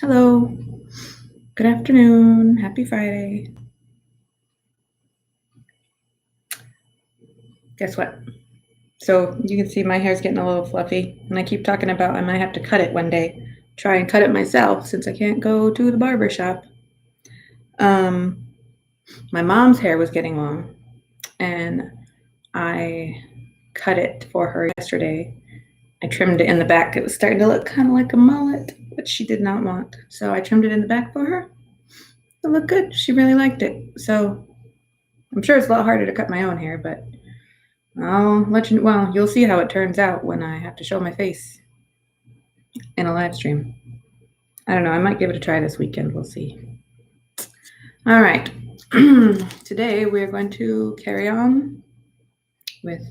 Hello. Good afternoon. Happy Friday. Guess what? So you can see my hair's getting a little fluffy, and I keep talking about I might have to cut it one day. Try and cut it myself since I can't go to the barber shop. My mom's hair was getting long, and I cut it for her yesterday. I trimmed it in the back. It was starting to look kind of like a mullet, which she did not want. So I trimmed it in the back for her. It looked good. She really liked it. So I'm sure it's a lot harder to cut my own hair, but I'll let you. Well, you'll see how it turns out when I have to show my face in a live stream. I don't know. I might give it a try this weekend. We'll see. All right. Today we're going to carry on with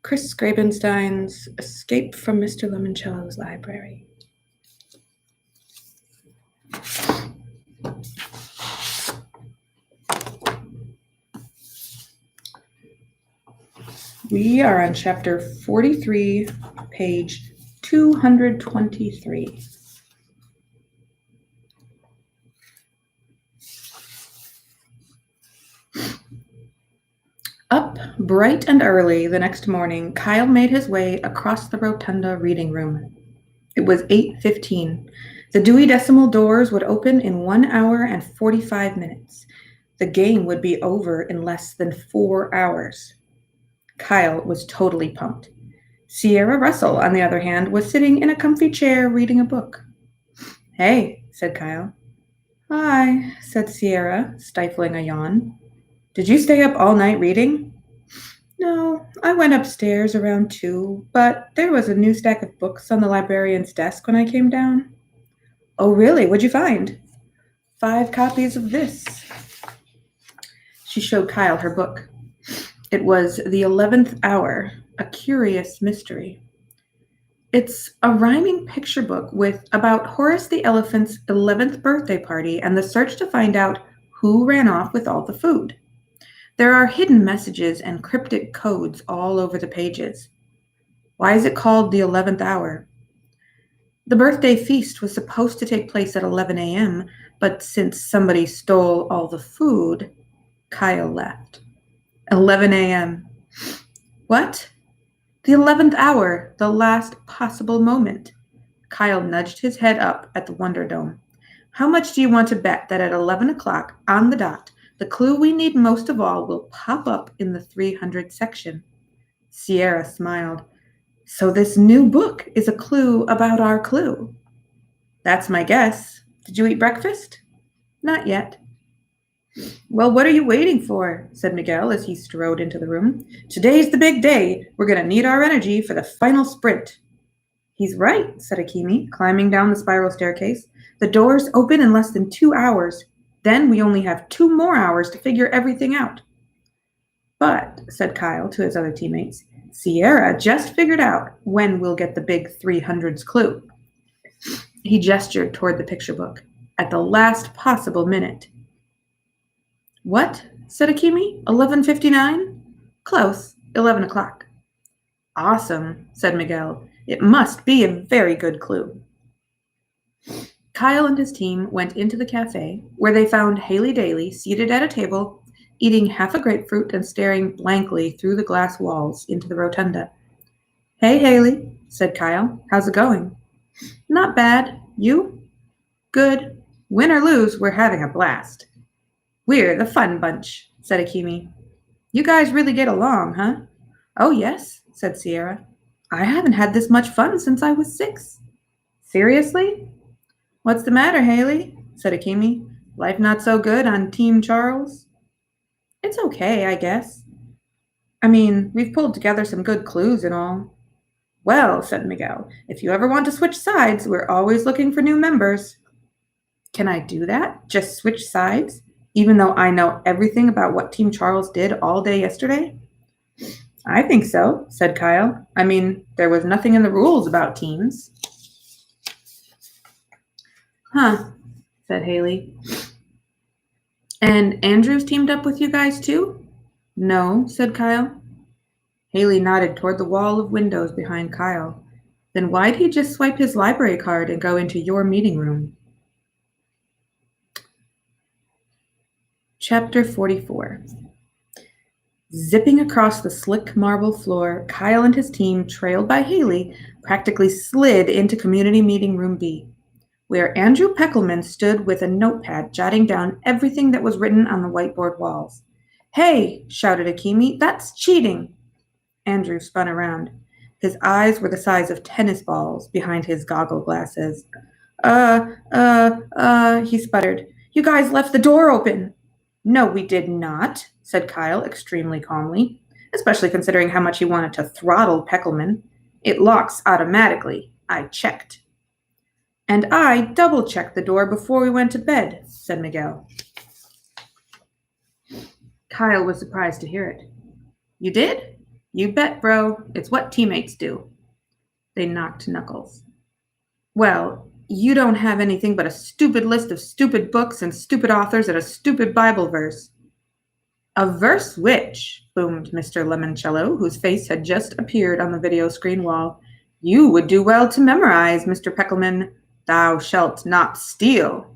Chris Grabenstein's Escape from Mr. Lemoncello's Library. We are on chapter 43, page 223. Up bright and early the next morning, Kyle made his way across the rotunda reading room. It was 8:15. The Dewey Decimal doors would open in 1 hour and 45 minutes. The game would be over in less than 4 hours. Kyle was totally pumped. Sierra Russell, on the other hand, was sitting in a comfy chair reading a book. "Hey," said Kyle. "Hi," said Sierra, stifling a yawn. "Did you stay up all night reading?" "No, I went upstairs around 2, but there was a new stack of books on the librarian's desk when I came down." "Oh, really? What'd you find?" "5 copies of this." She showed Kyle her book. It was The 11th Hour, a Curious Mystery. It's a rhyming picture book about Horace the Elephant's 11th birthday party and the search to find out who ran off with all the food. There are hidden messages and cryptic codes all over the pages. Why is it called the 11th hour? The birthday feast was supposed to take place at 11 a.m., but since somebody stole all the food, Kyle left. 11 a.m. What? The 11th hour, the last possible moment. Kyle nudged his head up at the Wonder Dome. "How much do you want to bet that at 11 o'clock on the dot, the clue we need most of all will pop up in the 300 section?" Sierra smiled. "So this new book is a clue about our clue." "That's my guess. Did you eat breakfast?" "Not yet." "Well, what are you waiting for?" said Miguel as he strode into the room. "Today's the big day. We're going to need our energy for the final sprint." "He's right," said Akimi, climbing down the spiral staircase. "The doors open in less than 2 hours. Then we only have 2 more hours to figure everything out." "But," said Kyle to his other teammates, "Sierra just figured out when we'll get the big 300s clue." He gestured toward the picture book. "At the last possible minute." "What?" said Akimi. 11:59? "Close. 11 o'clock." "Awesome," said Miguel. "It must be a very good clue." Kyle and his team went into the cafe, where they found Haley Daly seated at a table, eating half a grapefruit and staring blankly through the glass walls into the rotunda. "Hey, Haley," said Kyle. "How's it going?" "Not bad. You?" "Good. Win or lose, we're having a blast." "We're the fun bunch," said Akimi. "You guys really get along, huh?" "Oh, yes," said Sierra. "I haven't had this much fun since I was 6. "Seriously?" "What's the matter, Haley?" said Akimi. "Life not so good on Team Charles?" "It's okay, I guess. I mean, we've pulled together some good clues and all." "Well," said Miguel, "if you ever want to switch sides, we're always looking for new members." "Can I do that? Just switch sides? Even though I know everything about what Team Charles did all day yesterday?" "I think so," said Kyle. "I mean, there was nothing in the rules about teams." "Huh," said Haley. "And Andrew's teamed up with you guys too?" "No," said Kyle. Haley nodded toward the wall of windows behind Kyle. "Then why'd he just swipe his library card and go into your meeting room?" Chapter 44. Zipping across the slick marble floor, Kyle and his team, trailed by Haley, practically slid into Community Meeting Room B, where Andrew Peckelman stood with a notepad jotting down everything that was written on the whiteboard walls. "Hey," shouted Akimi, "that's cheating." Andrew spun around. His eyes were the size of tennis balls behind his goggle glasses. He sputtered. "You guys left the door open." "No, we did not," said Kyle extremely calmly, especially considering how much he wanted to throttle Peckelman. "It locks automatically. I checked." "And I double-checked the door before we went to bed," said Miguel. Kyle was surprised to hear it. "You did? You bet, bro. It's what teammates do." They knocked knuckles. "Well, you don't have anything but a stupid list of stupid books and stupid authors and a stupid Bible verse." "A verse which," boomed Mr. Lemoncello, whose face had just appeared on the video screen wall, "you would do well to memorize, Mr. Peckelman. 'Thou shalt not steal.'"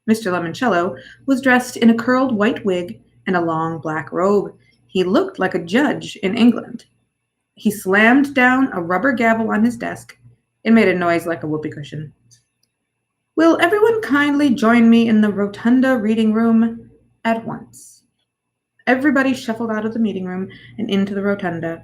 Mr. Lemoncello was dressed in a curled white wig and a long black robe. He looked like a judge in England. He slammed down a rubber gavel on his desk. It made a noise like a whoopee cushion. "Will everyone kindly join me in the rotunda reading room at once?" Everybody shuffled out of the meeting room and into the rotunda.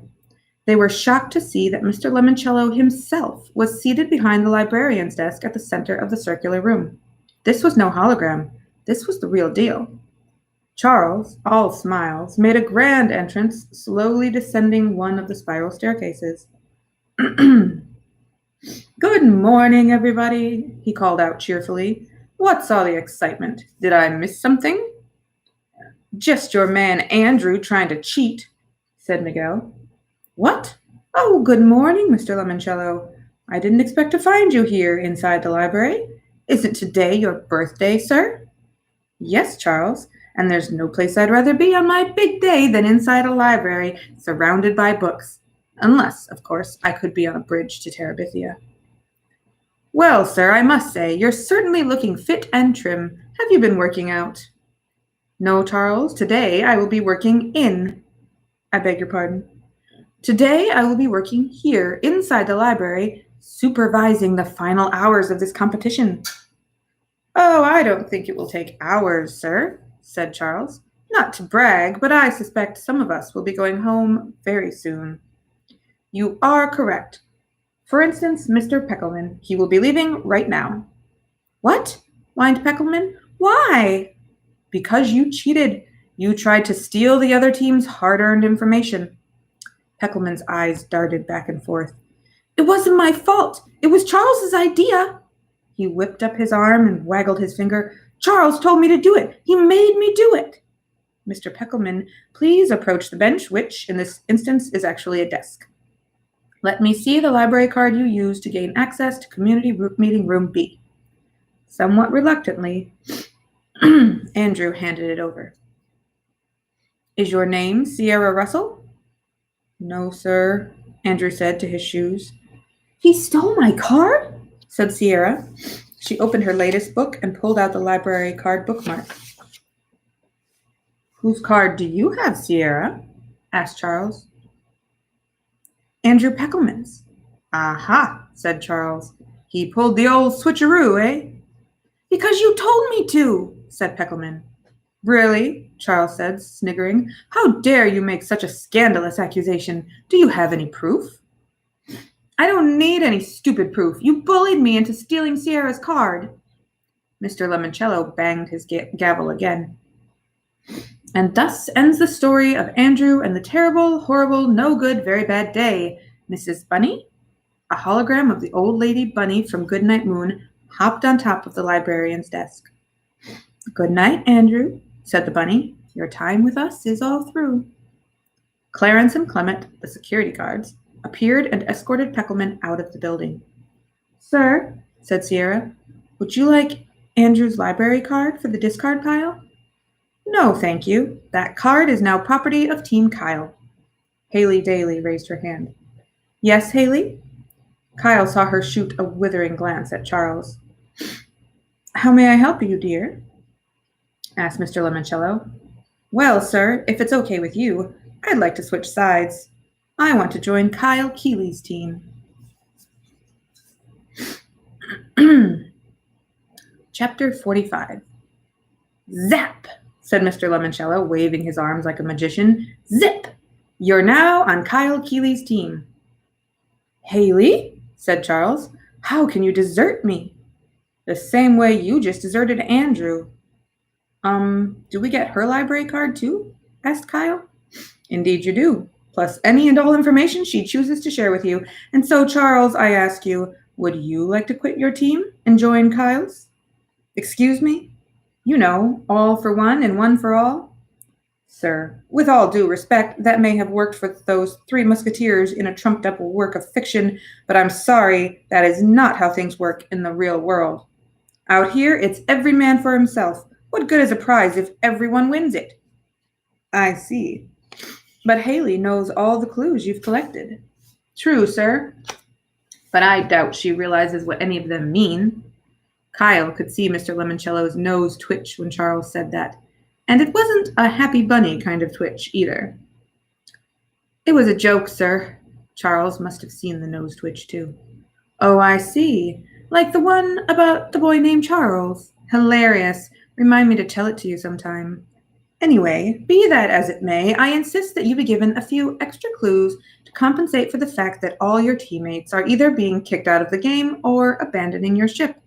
They were shocked to see that Mr. Lemoncello himself was seated behind the librarian's desk at the center of the circular room. This was no hologram. This was the real deal. Charles, all smiles, made a grand entrance, slowly descending one of the spiral staircases. "Good morning, everybody," he called out cheerfully. "What's all the excitement? Did I miss something?" "Just your man Andrew trying to cheat," said Miguel. "What? Oh, good morning, Mr. Lemoncello. I didn't expect to find you here inside the library. Isn't today your birthday, sir?" "Yes, Charles, and there's no place I'd rather be on my big day than inside a library surrounded by books. Unless, of course, I could be on a bridge to Terabithia." "Well, sir, I must say, you're certainly looking fit and trim. Have you been working out?" "No, Charles, today I will be working in. I beg your pardon. Today I will be working here inside the library, supervising the final hours of this competition." "Oh, I don't think it will take hours, sir," said Charles. "Not to brag, but I suspect some of us will be going home very soon." "You are correct. For instance, Mr. Peckelman. He will be leaving right now." "What?" whined Peckelman. "Why?" "Because you cheated. You tried to steal the other team's hard-earned information." Peckelman's eyes darted back and forth. "It wasn't my fault. It was Charles's idea." He whipped up his arm and waggled his finger. "Charles told me to do it. He made me do it." "Mr. Peckelman, please approach the bench, which, in this instance, is actually a desk. Let me see the library card you used to gain access to Community Meeting Room B." Somewhat reluctantly, Andrew handed it over. "Is your name Sierra Russell?" "No, sir," Andrew said to his shoes. "He stole my card?" said Sierra. She opened her latest book and pulled out the library card bookmark. "Whose card do you have, Sierra?" asked Charles. "Andrew Peckelman's." "Aha," said Charles. "He pulled the old switcheroo, eh?" "Because you told me to," said Peckelman. "Really?" Charles said, sniggering. "How dare you make such a scandalous accusation? Do you have any proof?" "I don't need any stupid proof. You bullied me into stealing Sierra's card." Mr. Lemoncello banged his gavel again. "And thus ends the story of Andrew and the terrible, horrible, no good, very bad day. Mrs. Bunny?" A hologram of the old lady Bunny from Goodnight Moon hopped on top of the librarian's desk. "Good night, Andrew," said the bunny. "Your time with us is all through." Clarence and Clement, the security guards, appeared and escorted Peckelman out of the building. "Sir," said Sierra, "would you like Andrew's library card for the discard pile?" "No, thank you. That card is now property of Team Kyle." Haley Daly raised her hand. "Yes, Haley?" Kyle saw her shoot a withering glance at Charles. "How may I help you, dear?" asked Mr. Lemoncello. Well, sir, if it's okay with you, I'd like to switch sides. I want to join Kyle Keeley's team. Chapter 45. Zap, said Mr. Lemoncello, waving his arms like a magician. Zip! You're now on Kyle Keeley's team. Haley, said Charles, how can you desert me? The same way you just deserted Andrew. Do we get her library card too? Asked Kyle. Indeed you do, plus any and all information she chooses to share with you. And so, Charles, I ask you, would you like to quit your team and join Kyle's? Excuse me? You know, all for one and one for all? Sir, with all due respect, that may have worked for those three musketeers in a trumped-up work of fiction, but I'm sorry, that is not how things work in the real world. Out here, it's every man for himself. What good is a prize if everyone wins it? I see. But Haley knows all the clues you've collected. True, sir. But I doubt she realizes what any of them mean. Kyle could see Mr. Lemoncello's nose twitch when Charles said that, and it wasn't a happy bunny kind of twitch either. It was a joke, sir. Charles must have seen the nose twitch too. Oh, I see. Like the one about the boy named Charles. Hilarious. Remind me to tell it to you sometime. Anyway, be that as it may, I insist that you be given a few extra clues to compensate for the fact that all your teammates are either being kicked out of the game or abandoning your ship.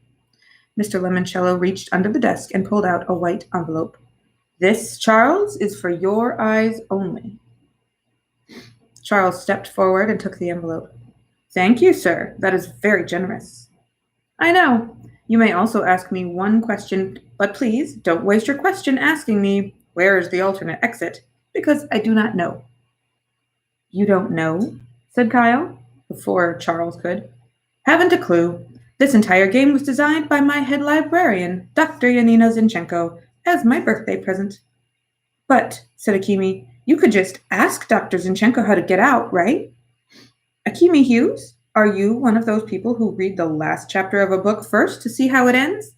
Mr. Lemoncello reached under the desk and pulled out a white envelope. This, Charles, is for your eyes only. Charles stepped forward and took the envelope. Thank you, sir. That is very generous. I know. You may also ask me one question, but please don't waste your question asking me, where is the alternate exit? Because I do not know. You don't know? Said Kyle, before Charles could. Haven't a clue. This entire game was designed by my head librarian, Dr. Yanina Zinchenko, as my birthday present. But, said Akimi, you could just ask Dr. Zinchenko how to get out, right? Akimi Hughes, are you one of those people who read the last chapter of a book first to see how it ends?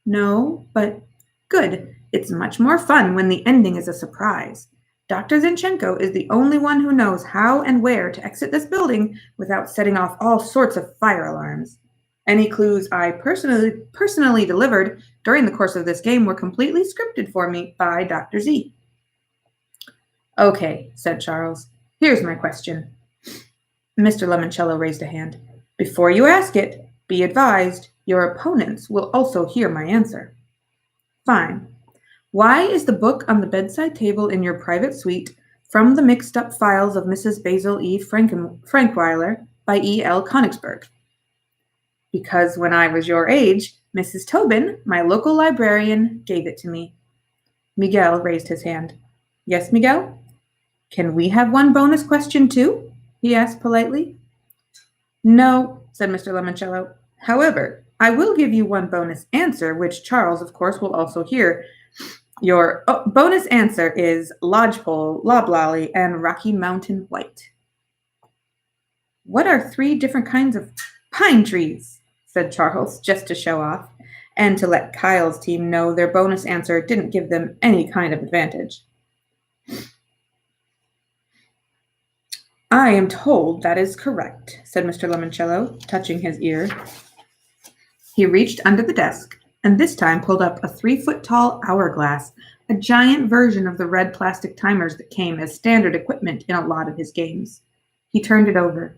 No, but good. It's much more fun when the ending is a surprise. Dr. Zinchenko is the only one who knows how and where to exit this building without setting off all sorts of fire alarms. Any clues I personally delivered during the course of this game were completely scripted for me by Dr. Z. Okay, said Charles. Here's my question. Mr. Lemoncello raised a hand. Before you ask it, be advised, your opponents will also hear my answer. Fine. Why is the book on the bedside table in your private suite from the mixed-up files of Mrs. Basil E. Frankweiler by E. L. Konigsberg? Because when I was your age, Mrs. Tobin, my local librarian, gave it to me. Miguel raised his hand. Yes, Miguel? Can we have one bonus question too? He asked politely. No, said Mr. Lemoncello. However, I will give you one bonus answer, which Charles, of course, will also hear. Your bonus answer is lodgepole, loblolly, and Rocky Mountain white. What are 3 different kinds of pine trees? Said Charles, just to show off, and to let Kyle's team know their bonus answer didn't give them any kind of advantage. I am told that is correct, said Mr. Lemoncello, touching his ear. He reached under the desk, and this time pulled up a 3-foot-tall hourglass, a giant version of the red plastic timers that came as standard equipment in a lot of his games. He turned it over.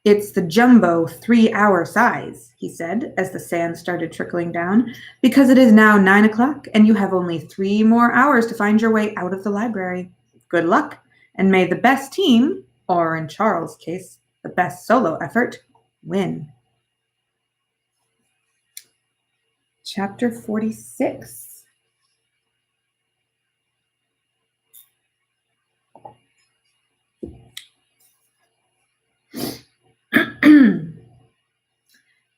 It's the jumbo 3-hour size, he said, as the sand started trickling down, because it is now 9 o'clock, and you have only 3 more hours to find your way out of the library. Good luck, and may the best team, or in Charles' case, the best solo effort, win. Chapter 46.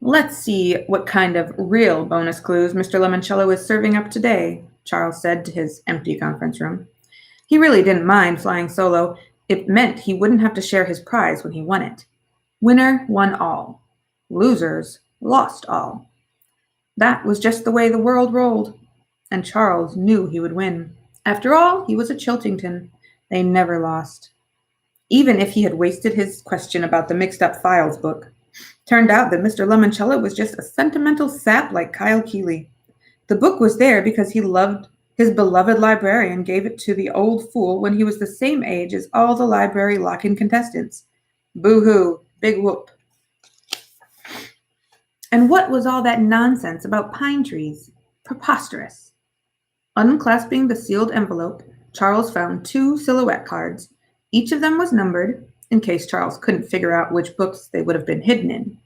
Let's see what kind of real bonus clues Mr. Lemoncello is serving up today, Charles said to his empty conference room. He really didn't mind flying solo. It meant he wouldn't have to share his prize when he won it. Winner won all. Losers lost all. That was just the way the world rolled, and Charles knew he would win. After all, he was a Chiltington. They never lost. Even if he had wasted his question about the mixed-up files book. Turned out that Mr. Lemoncello was just a sentimental sap like Kyle Keeley. The book was there because he loved his beloved librarian gave it to the old fool when he was the same age as all the library lock-in contestants. Boo-hoo, big whoop. And what was all that nonsense about pine trees? Preposterous. Unclasping the sealed envelope, Charles found 2 silhouette cards. Each of them was numbered, in case Charles couldn't figure out which books they would have been hidden in.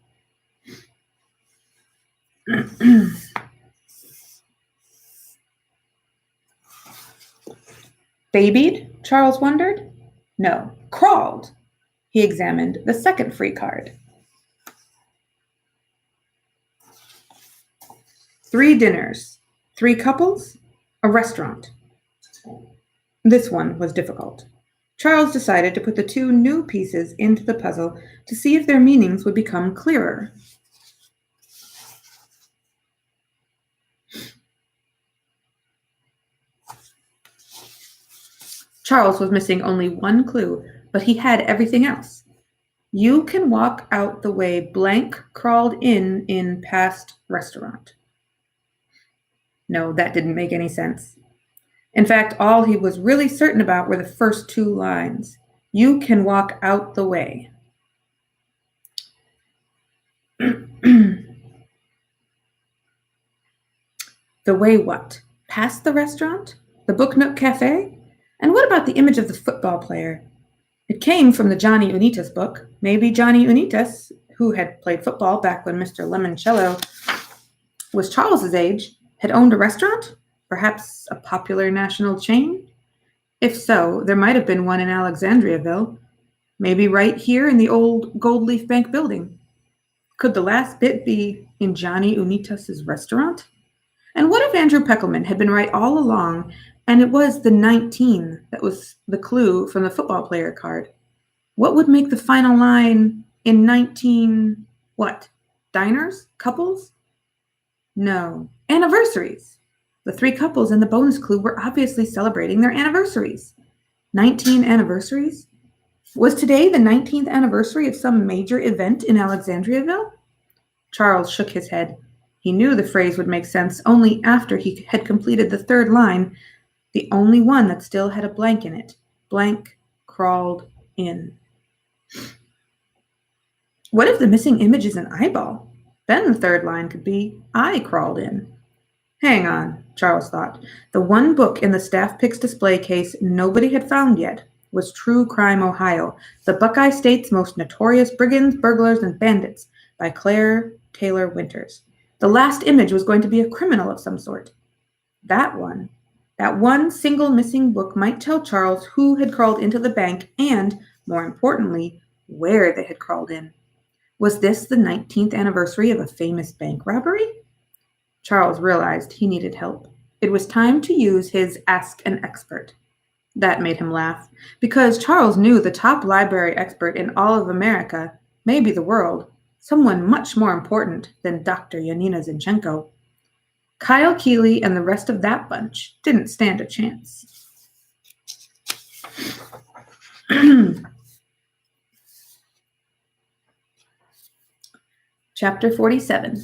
Babied? Charles wondered. No, crawled. He examined the second free card. 3 dinners, 3 couples, a restaurant. This one was difficult. Charles decided to put the 2 new pieces into the puzzle to see if their meanings would become clearer. Charles was missing only one clue, but he had everything else. You can walk out the way blank crawled in past restaurant. No, that didn't make any sense. In fact, all he was really certain about were the first 2 lines. You can walk out the way. The way what? Past the restaurant? The Book Nook Cafe? And what about the image of the football player? It came from the Johnny Unitas book. Maybe Johnny Unitas, who had played football back when Mr. Lemoncello was Charles's age, had owned a restaurant? Perhaps a popular national chain? If so, there might have been one in Alexandriaville, maybe right here in the old Gold Leaf Bank building. Could the last bit be in Johnny Unitas's restaurant? And what if Andrew Peckelman had been right all along, and it was the 19 that was the clue from the football player card? What would make the final line in 19, what? Diners? Couples? No. Anniversaries. The 3 couples in the bonus clue were obviously celebrating their anniversaries. 19 anniversaries? Was today the 19th anniversary of some major event in Alexandriaville? Charles shook his head. He knew the phrase would make sense only after he had completed the 3rd line, the only one that still had a blank in it. Blank crawled in. What if the missing image is an eyeball? Then the 3rd line could be, I crawled in. Hang on, Charles thought. The one book in the staff picks display case nobody had found yet was True Crime Ohio, the Buckeye State's Most Notorious Brigands, Burglars, and Bandits by Claire Taylor Winters. The last image was going to be a criminal of some sort. That one single missing book might tell Charles who had crawled into the bank and, more importantly, where they had crawled in. Was this the 19th anniversary of a famous bank robbery? Charles realized he needed help. It was time to use his Ask an Expert. That made him laugh, because Charles knew the top library expert in all of America, maybe the world, someone much more important than Dr. Yanina Zinchenko. Kyle Keeley and the rest of that bunch didn't stand a chance. Chapter 47.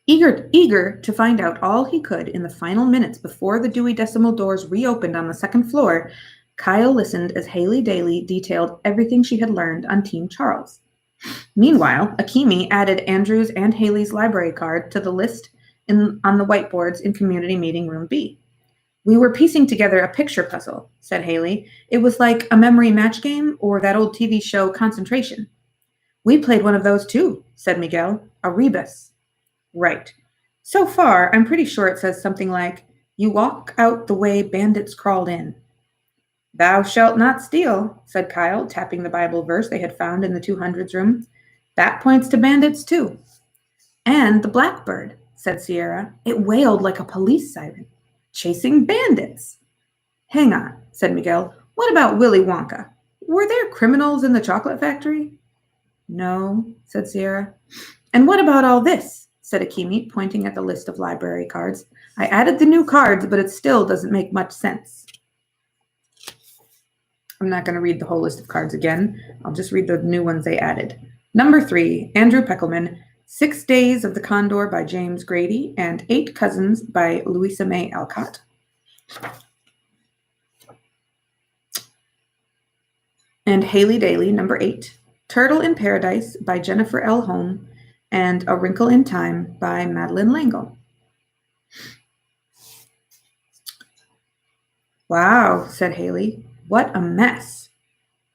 Eager to find out all he could in the final minutes before the Dewey Decimal doors reopened on the 2nd floor, Kyle listened as Haley Daly detailed everything she had learned on Team Charles. Meanwhile, Akemi added Andrew's and Haley's library card to the list on the whiteboards in Community Meeting Room B. We were piecing together a picture puzzle, said Haley. It was like a memory match game or that old TV show Concentration. We played one of those too, said Miguel. A rebus. Right. So far, I'm pretty sure it says something like, you walk out the way bandits crawled in. Thou shalt not steal, said Kyle, tapping the Bible verse they had found in the 200s room. That points to bandits too. And the blackbird, said Sierra. It wailed like a police siren. Chasing bandits. Hang on, said Miguel. What about Willy Wonka? Were there criminals in the chocolate factory? No, said Sierra. And what about all this? said Akimi, pointing at the list of library cards. I added the new cards, but it still doesn't make much sense. I'm not going to read the whole list of cards again. I'll just read the new ones they added. Number 3, Andrew Peckelman, 6 Days of the Condor by James Grady, and 8 Cousins by Louisa May Alcott. And Haley Daly, number 8, Turtle in Paradise by Jennifer L. Holm, and A Wrinkle in Time by Madeline L'Engle. Wow, said Haley. What a mess.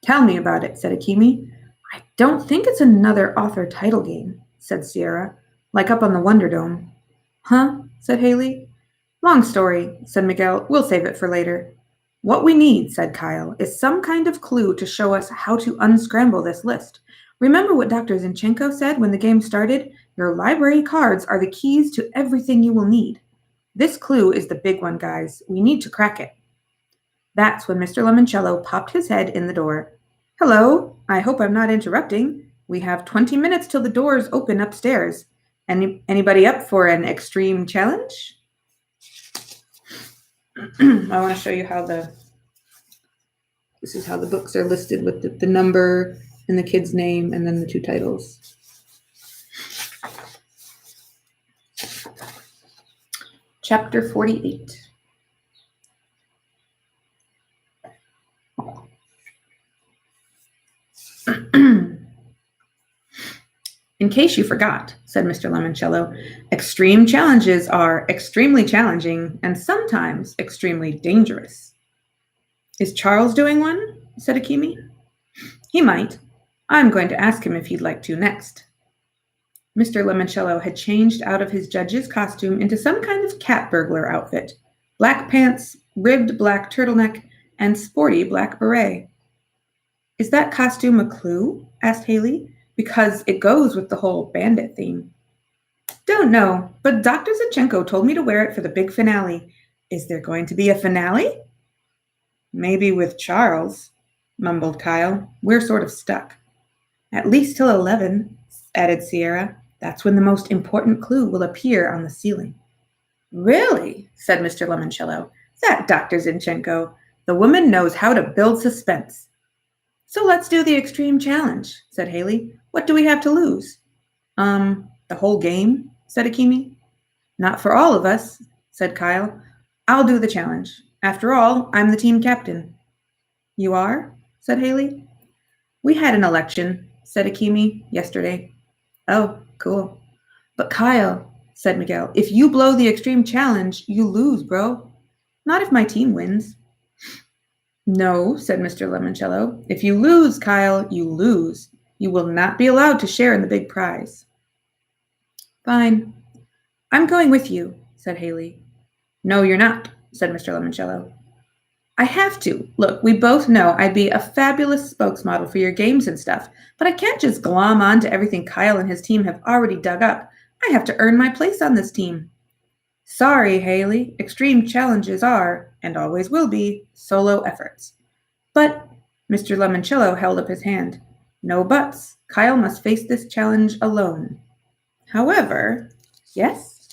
Tell me about it, said Akimi. I don't think it's another author title game, said Sierra, like up on the Wonder Dome. Huh, said Haley. Long story, said Miguel. We'll save it for later. What we need, said Kyle, is some kind of clue to show us how to unscramble this list. Remember what Dr. Zinchenko said when the game started? Your library cards are the keys to everything you will need. This clue is the big one, guys. We need to crack it. That's when Mr. Lemoncello popped his head in the door. Hello, I hope I'm not interrupting. We have 20 minutes till the doors open upstairs. Anybody up for an extreme challenge? I want to show you how this is how the books are listed with the number and the kid's name and then the 2 titles. Chapter 48. In case you forgot, said Mr. Lemoncello, extreme challenges are extremely challenging and sometimes extremely dangerous. Is Charles doing one? Said Akimi. He might. I'm going to ask him if he'd like to next. Mr. Lemoncello had changed out of his judge's costume into some kind of cat burglar outfit. Black pants, ribbed black turtleneck, and sporty black beret. Is that costume a clue? Asked Haley, because it goes with the whole bandit theme. Don't know, but Dr. Zinchenko told me to wear it for the big finale. Is there going to be a finale? Maybe with Charles, mumbled Kyle. We're sort of stuck. At least till 11, added Sierra. That's when the most important clue will appear on the ceiling. Really? Said Mr. Lemoncello. That Dr. Zinchenko. The woman knows how to build suspense. So let's do the extreme challenge, said Haley. What do we have to lose? The whole game, said Akimi. Not for all of us, said Kyle. I'll do the challenge. After all, I'm the team captain. You are? Said Haley. We had an election, said Akimi, yesterday. Oh, cool. But Kyle, said Miguel, if you blow the extreme challenge, you lose, bro. Not if my team wins. No, said Mr. Lemoncello. If you lose, Kyle, you lose. You will not be allowed to share in the big prize. Fine. I'm going with you, said Haley. No, you're not, said Mr. Lemoncello. I have to. Look, we both know I'd be a fabulous spokesmodel for your games and stuff, but I can't just glom on to everything Kyle and his team have already dug up. I have to earn my place on this team. Sorry, Haley. Extreme challenges are, and always will be, solo efforts. But, Mr. Lemoncello held up his hand. No buts. Kyle must face this challenge alone. However, yes?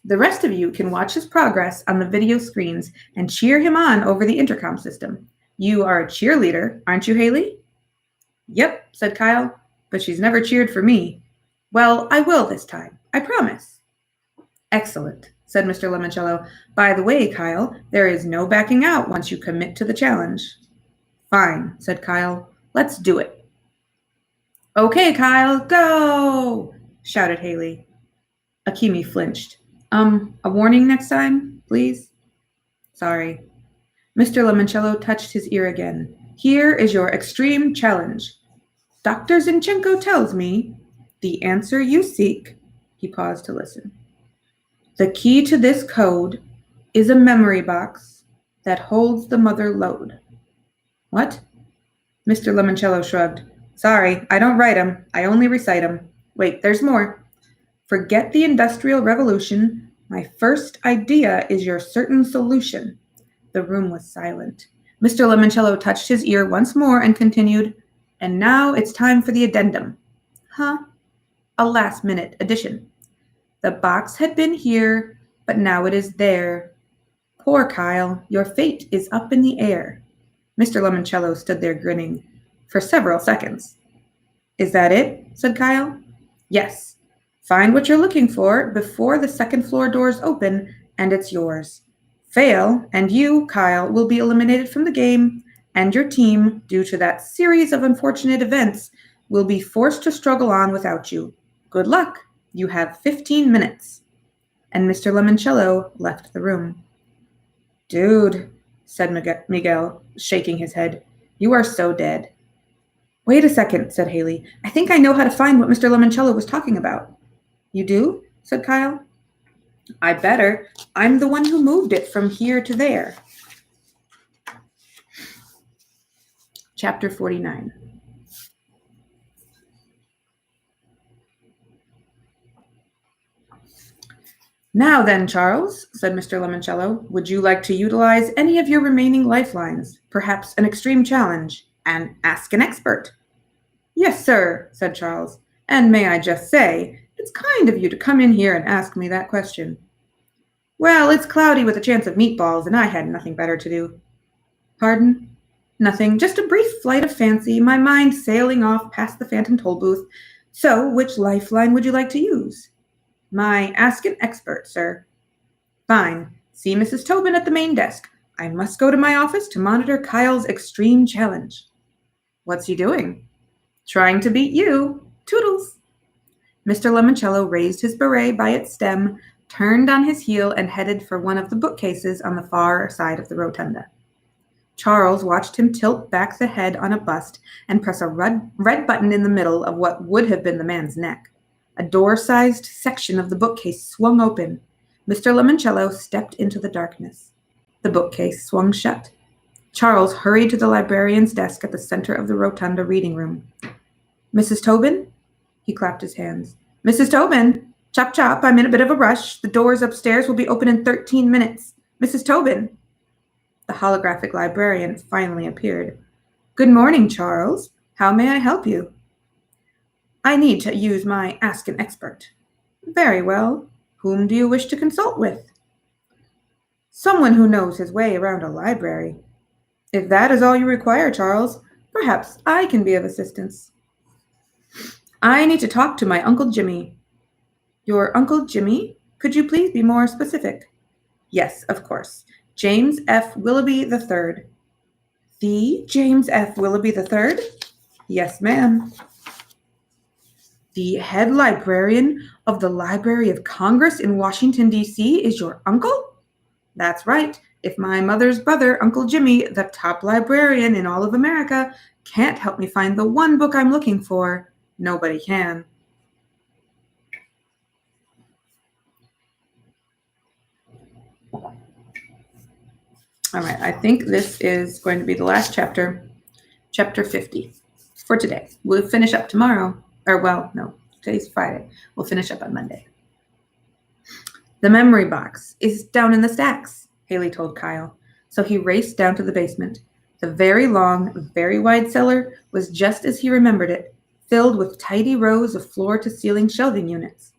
The rest of you can watch his progress on the video screens and cheer him on over the intercom system. You are a cheerleader, aren't you, Haley? Yep, said Kyle, but she's never cheered for me. Well, I will this time. I promise. Excellent, said Mr. Lemoncello. By the way, Kyle, there is no backing out once you commit to the challenge. Fine, said Kyle. Let's do it. Okay, Kyle, go! Shouted Haley. Akimi flinched. A warning next time, please? Sorry. Mr. Lemoncello touched his ear again. Here is your extreme challenge. Dr. Zinchenko tells me the answer you seek. He paused to listen. The key to this code is a memory box that holds the mother lode. What? Mr. Lemoncello shrugged. Sorry, I don't write 'em. I only recite 'em. Wait, there's more. Forget the Industrial Revolution. My first idea is your certain solution. The room was silent. Mr. Lemoncello touched his ear once more and continued, and now it's time for the addendum. Huh? a last-minute addition. The box had been here, but now it is there. Poor Kyle, your fate is up in the air. Mr. Lemoncello stood there grinning for several seconds. Is that it? Said Kyle. Yes. Find what you're looking for before the second floor doors open, and it's yours. Fail, and you, Kyle, will be eliminated from the game, and your team, due to that series of unfortunate events, will be forced to struggle on without you. Good luck. You have 15 minutes. And Mr. Lemoncello left the room. Dude, said Miguel, shaking his head, you are so dead. Wait a second, said Haley. I think I know how to find what Mr. Lemoncello was talking about. You do? Said Kyle. I better. I'm the one who moved it from here to there. Chapter 49. Now then, Charles, said Mr. Lemoncello, would you like to utilize any of your remaining lifelines, perhaps an extreme challenge, and ask an expert? Yes, sir, said Charles, and may I just say, it's kind of you to come in here and ask me that question. Well, it's cloudy with a chance of meatballs, and I had nothing better to do. Pardon? Nothing, just a brief flight of fancy, my mind sailing off past the phantom toll booth. So, which lifeline would you like to use? My ask an expert, sir. Fine. See Mrs. Tobin at the main desk. I must go to my office to monitor Kyle's extreme challenge. What's he doing? Trying to beat you. Toodles. Mr. Lemoncello raised his beret by its stem, turned on his heel, and headed for one of the bookcases on the far side of the rotunda. Charles watched him tilt back the head on a bust and press a red button in the middle of what would have been the man's neck. A door-sized section of the bookcase swung open. Mr. Lemoncello stepped into the darkness. The bookcase swung shut. Charles hurried to the librarian's desk at the center of the rotunda reading room. Mrs. Tobin? He clapped his hands. Mrs. Tobin! Chop, chop, I'm in a bit of a rush. The doors upstairs will be open in 13 minutes. Mrs. Tobin! The holographic librarian finally appeared. Good morning, Charles. How may I help you? I need to use my Ask an Expert. Very well. Whom do you wish to consult with? Someone who knows his way around a library. If that is all you require, Charles, perhaps I can be of assistance. I need to talk to my Uncle Jimmy. Your Uncle Jimmy? Could you please be more specific? Yes, of course. James F. Willoughby III. The James F. Willoughby III? Yes, ma'am. The head librarian of the Library of Congress in Washington, D.C. is your uncle? That's right. If my mother's brother, Uncle Jimmy, the top librarian in all of America, can't help me find the one book I'm looking for, nobody can. All right, I think this is going to be the last chapter, chapter 50, for today. We'll finish up tomorrow. Today's Friday. We'll finish up on Monday. The memory box is down in the stacks, Haley told Kyle. So he raced down to the basement. The very long, very wide cellar was just as he remembered it, filled with tidy rows of floor-to-ceiling shelving units.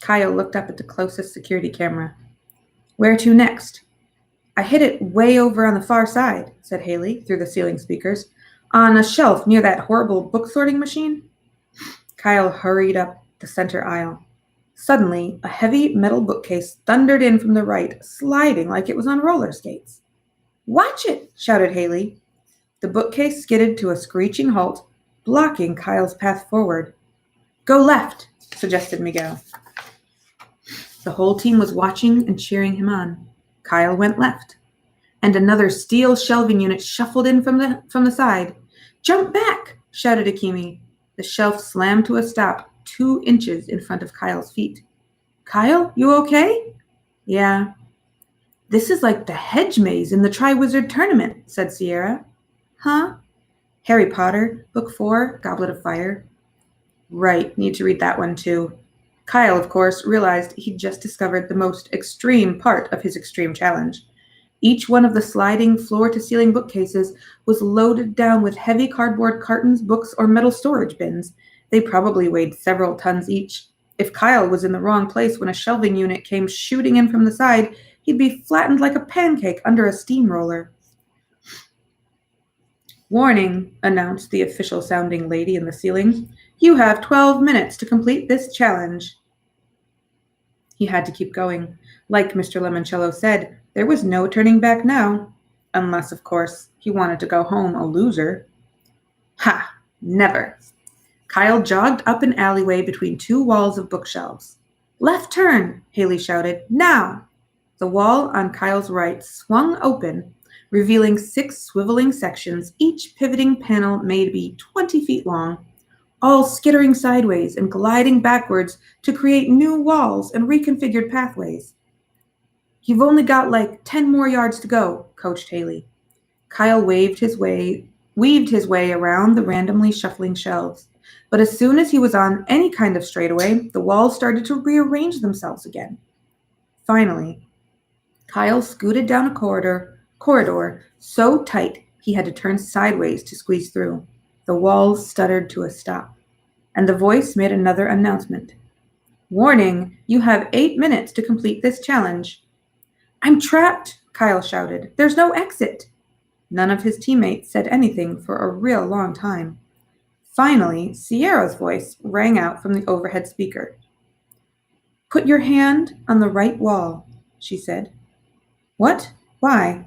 Kyle looked up at the closest security camera. Where to next? I hid it way over on the far side, said Haley through the ceiling speakers, on a shelf near that horrible book sorting machine. Kyle hurried up the center aisle. Suddenly, a heavy metal bookcase thundered in from the right, sliding like it was on roller skates. Watch it, shouted Haley. The bookcase skidded to a screeching halt, blocking Kyle's path forward. Go left, suggested Miguel. The whole team was watching and cheering him on. Kyle went left, and another steel shelving unit shuffled in from the side. Jump back, shouted Akimi. The shelf slammed to a stop 2 inches in front of Kyle's feet. Kyle, you okay? Yeah. This is like the hedge maze in the Triwizard Tournament, said Sierra. Huh? Harry Potter, Book 4, Goblet of Fire. Right, need to read that one too. Kyle, of course, realized he'd just discovered the most extreme part of his extreme challenge. Each one of the sliding floor-to-ceiling bookcases was loaded down with heavy cardboard cartons, books, or metal storage bins, They probably weighed several tons each. If Kyle was in the wrong place when a shelving unit came shooting in from the side, he'd be flattened like a pancake under a steamroller. "Warning," announced the official-sounding lady in the ceiling. "You have 12 minutes to complete this challenge." He had to keep going. Like Mr. Lemoncello said, there was no turning back now. Unless, of course, he wanted to go home a loser. Ha! Never. Kyle jogged up an alleyway between two walls of bookshelves. "Left turn!" Haley shouted. "Now!" The wall on Kyle's right swung open, revealing 6 swiveling sections, each pivoting panel maybe 20 feet long, all skittering sideways and gliding backwards to create new walls and reconfigured pathways. "You've only got like 10 more yards to go," coached Haley. Kyle weaved his way around the randomly shuffling shelves. But as soon as he was on any kind of straightaway, the walls started to rearrange themselves again. Finally, Kyle scooted down a corridor so tight he had to turn sideways to squeeze through. The walls stuttered to a stop, and the voice made another announcement. "Warning, you have 8 minutes to complete this challenge." "I'm trapped," Kyle shouted. "There's no exit." None of his teammates said anything for a real long time. Finally, Sierra's voice rang out from the overhead speaker. "Put your hand on the right wall," she said. "What? Why?"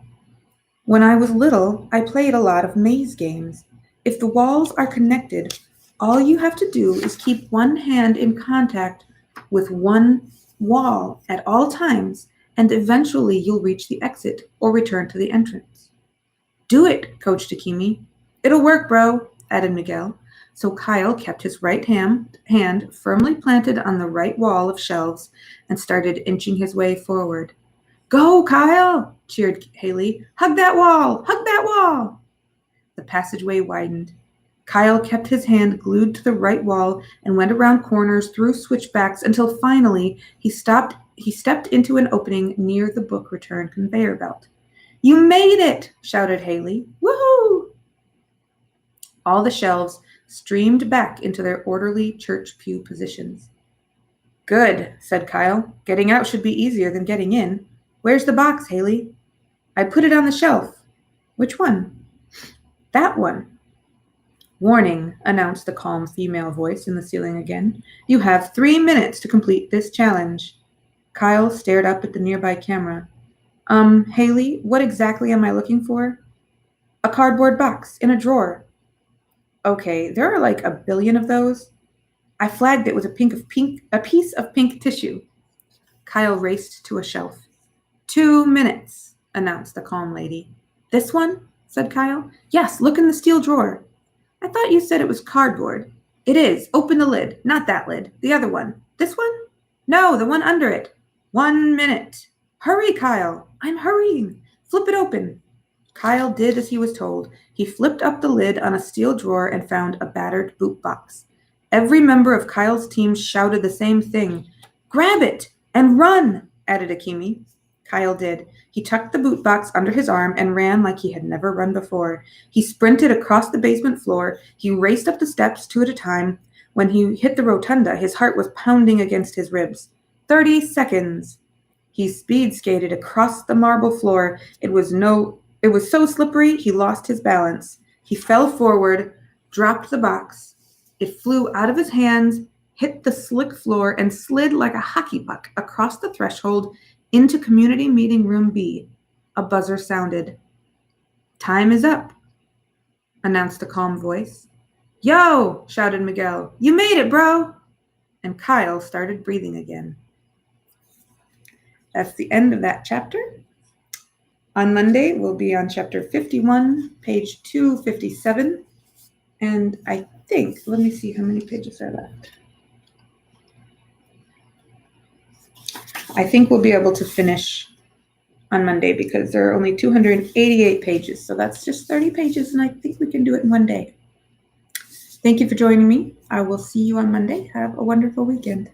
"When I was little, I played a lot of maze games. If the walls are connected, all you have to do is keep one hand in contact with one wall at all times, and eventually you'll reach the exit or return to the entrance." "Do it," coached Akimi. "It'll work, bro," added Miguel. So Kyle kept his right hand firmly planted on the right wall of shelves and started inching his way forward. "Go, Kyle!" cheered Haley. "Hug that wall! Hug that wall!" The passageway widened. Kyle kept his hand glued to the right wall and went around corners through switchbacks until finally he stepped into an opening near the book return conveyor belt. "You made it!" shouted Haley. "Woohoo!" All the shelves streamed back into their orderly church pew positions. "Good," said Kyle. "Getting out should be easier than getting in. Where's the box, Haley?" "I put it on the shelf." "Which one?" "That one." "Warning," announced the calm female voice in the ceiling again. "You have 3 minutes to complete this challenge." Kyle stared up at the nearby camera. Haley, what exactly am I looking for?" "A cardboard box in a drawer." "Okay, there are like 1 billion of those." "I flagged it with a piece of pink tissue." Kyle raced to a shelf. 2 minutes, announced the calm lady. "This one?" said Kyle. "Yes, look in the steel drawer." "I thought you said it was cardboard." "It is. Open the lid. Not that lid. The other one." "This one?" "No, the one under it." 1 minute. "Hurry, Kyle." "I'm hurrying." "Flip it open." Kyle did as he was told. He flipped up the lid on a steel drawer and found a battered boot box. Every member of Kyle's team shouted the same thing. "Grab it and run," added Akimi. Kyle did. He tucked the boot box under his arm and ran like he had never run before. He sprinted across the basement floor. He raced up the steps 2 at a time. When he hit the rotunda, his heart was pounding against his ribs. 30 seconds. He speed skated across the marble floor. It was so slippery, he lost his balance. He fell forward, dropped the box. It flew out of his hands, hit the slick floor, and slid like a hockey puck across the threshold into Community Meeting Room B. A buzzer sounded. "Time is up," announced the calm voice. "Yo!" shouted Miguel. "You made it, bro!" And Kyle started breathing again. That's the end of that chapter. On Monday, we'll be on chapter 51, page 257. And I think, let me see how many pages are left. I think we'll be able to finish on Monday because there are only 288 pages. So that's just 30 pages, and I think we can do it in one day. Thank you for joining me. I will see you on Monday. Have a wonderful weekend.